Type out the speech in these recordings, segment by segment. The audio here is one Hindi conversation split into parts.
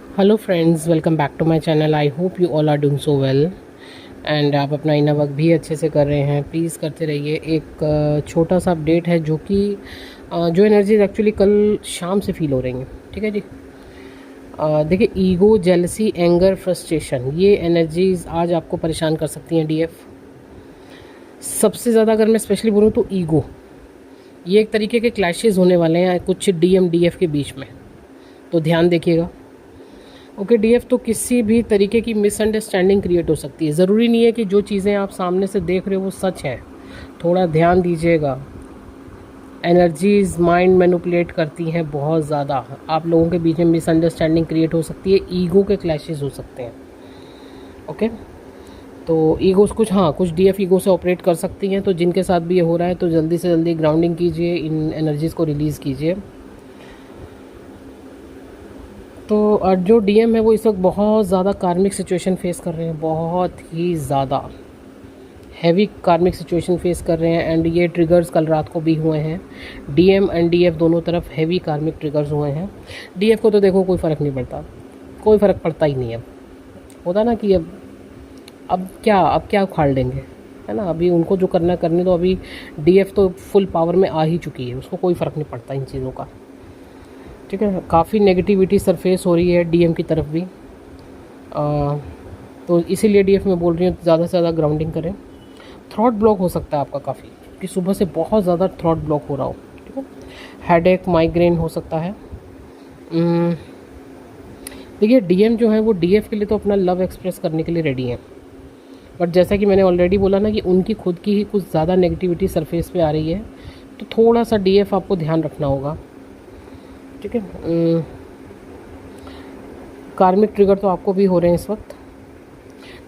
Hello friends, welcome back to my channel. I hope you all are doing so well and आप अपना इनर वर्क भी अच्छे से कर रहे हैं। प्लीज़ करते रहिए। एक छोटा सा अपडेट है जो कि जो एनर्जीज एक्चुअली कल शाम से फील हो रही हैं। ठीक है जी। देखिए, ईगो, जेलसी, एंगर, फ्रस्ट्रेशन, ये एनर्जीज आज आपको परेशान कर सकती हैं डीएफ। सबसे ज़्यादा अगर मैं स्पेशली बोलूँ तो ईगो, ये एक तरीके के क्लैशेस होने वाले हैं कुछ डीएम डीएफ के बीच में, तो ध्यान देखिएगा। ओके डीएफ, तो किसी भी तरीके की मिसअंडरस्टैंडिंग क्रिएट हो सकती है। ज़रूरी नहीं है कि जो चीज़ें आप सामने से देख रहे हो वो सच है। थोड़ा ध्यान दीजिएगा। एनर्जीज माइंड मैनिपुलेट करती हैं बहुत ज़्यादा। आप लोगों के बीच में मिसअंडरस्टैंडिंग क्रिएट हो सकती है, ईगो के क्लैशेस हो सकते हैं। ओके, तो ईगोस कुछ डीएफ ईगो से ऑपरेट कर सकती हैं। तो जिनके साथ भी ये हो रहा है तो जल्दी से जल्दी ग्राउंडिंग कीजिए, इन एनर्जीज़ को रिलीज़ कीजिए। तो जो डीएम है वो इस वक्त बहुत ज़्यादा कार्मिक सिचुएशन फेस कर रहे हैं, बहुत ही ज़्यादा हैवी कार्मिक सिचुएशन फेस कर रहे हैं। एंड ये ट्रिगर्स कल रात को भी हुए हैं। डीएम एंड डीएफ दोनों तरफ हैवी कार्मिक ट्रिगर्स हुए हैं। डीएफ को तो देखो कोई फ़र्क नहीं पड़ता, कोई फ़र्क पड़ता ही नहीं। अब होता ना कि अब क्या उखाड़ लेंगे, है ना। अभी उनको जो करना करने दो। अभी डीएफ तो फुल पावर में आ ही चुकी है, उसको कोई फ़र्क नहीं पड़ता इन चीज़ों का। ठीक है, काफ़ी नेगेटिविटी सरफेस हो रही है डीएम की तरफ भी। तो इसीलिए डीएफ में बोल रही हूँ ज़्यादा से ज़्यादा ग्राउंडिंग करें। थ्रॉट ब्लॉक हो सकता है आपका काफ़ी, कि सुबह से बहुत ज़्यादा थ्रॉट ब्लॉक हो रहा हो। ठीक है, हेडेक, माइग्रेन हो सकता है। देखिए, डीएम जो है वो डीएफ के लिए तो अपना लव एक्सप्रेस करने के लिए रेडी हैं, बट जैसा कि मैंने ऑलरेडी बोला ना कि उनकी खुद की ही कुछ ज़्यादा नेगेटिविटी सरफेस पे आ रही है। तो थोड़ा सा डीएफ आपको ध्यान रखना होगा। ठीक है, कार्मिक ट्रिगर तो आपको भी हो रहे हैं इस वक्त,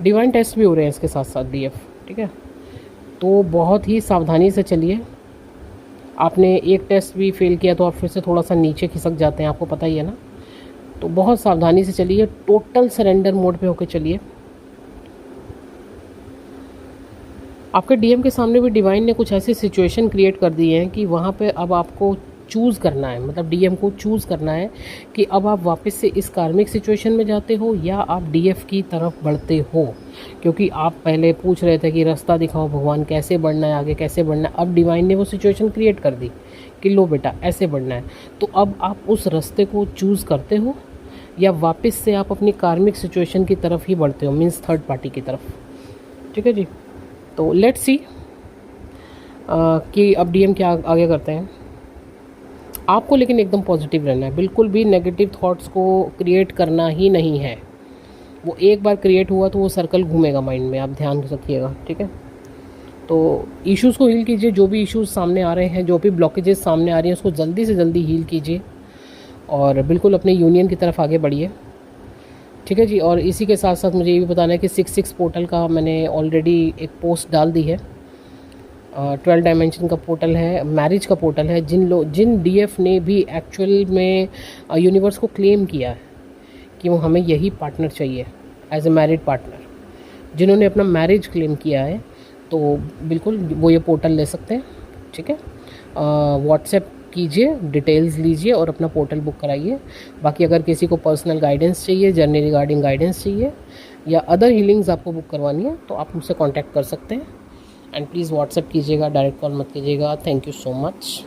डिवाइन टेस्ट भी हो रहे हैं इसके साथ साथ डीएफ। ठीक है, तो बहुत ही सावधानी से चलिए। आपने एक टेस्ट भी फेल किया तो आप फिर से थोड़ा सा नीचे खिसक जाते हैं, आपको पता ही है ना। तो बहुत सावधानी से चलिए, टोटल सरेंडर मोड पे होकर चलिए। आपके डीएम के सामने भी डिवाइन ने कुछ ऐसी सिचुएशन क्रिएट कर दी है कि वहाँ पे अब आपको चूज़ करना है, मतलब डीएम को चूज़ करना है कि अब आप वापस से इस कार्मिक सिचुएशन में जाते हो या आप डीएफ की तरफ बढ़ते हो। क्योंकि आप पहले पूछ रहे थे कि रास्ता दिखाओ भगवान, कैसे बढ़ना है आगे, कैसे बढ़ना है। अब डिवाइन ने वो सिचुएशन क्रिएट कर दी कि लो बेटा ऐसे बढ़ना है। तो अब आप उस रास्ते को चूज़ करते हो या वापस से आप अपनी कार्मिक सिचुएशन की तरफ ही बढ़ते हो, मीन्स थर्ड पार्टी की तरफ। ठीक है जी, तो लेट्स सी कि अब डीएम क्या आगे करते हैं। आपको लेकिन एकदम पॉजिटिव रहना है, बिल्कुल भी नेगेटिव थॉट्स को क्रिएट करना ही नहीं है। वो एक बार क्रिएट हुआ तो वो सर्कल घूमेगा माइंड में, आप ध्यान रखिएगा। ठीक है, तो इश्यूज़ को हील कीजिए। जो भी इश्यूज़ सामने आ रहे हैं, जो भी ब्लॉकेजेस सामने आ रही हैं, उसको जल्दी से जल्दी हील कीजिए और बिल्कुल अपने यूनियन की तरफ आगे बढ़िए। ठीक है जी, और इसी के साथ साथ मुझे ये भी बताना है कि 6 पोर्टल का मैंने ऑलरेडी एक पोस्ट डाल दी है। 12 डायमेंशन का पोर्टल है, मैरिज का पोर्टल है। जिन डीएफ ने भी एक्चुअल में यूनिवर्स को क्लेम किया है कि वो हमें यही पार्टनर चाहिए एज ए मैरिड पार्टनर, जिन्होंने अपना मैरिज क्लेम किया है, तो बिल्कुल वो ये पोर्टल ले सकते हैं। ठीक है, व्हाट्सएप कीजिए, डिटेल्स लीजिए और अपना पोर्टल बुक कराइए। बाकी अगर किसी को पर्सनल गाइडेंस चाहिए, जर्नी रिगार्डिंग गाइडेंस चाहिए या अदर हीलिंग्स आपको बुक करवानी है तो आप मुझसे कांटेक्ट कर सकते हैं। एंड प्लीज़ व्हाट्सएप कीजिएगा, डायरेक्ट कॉल मत कीजिएगा। Thank you so much.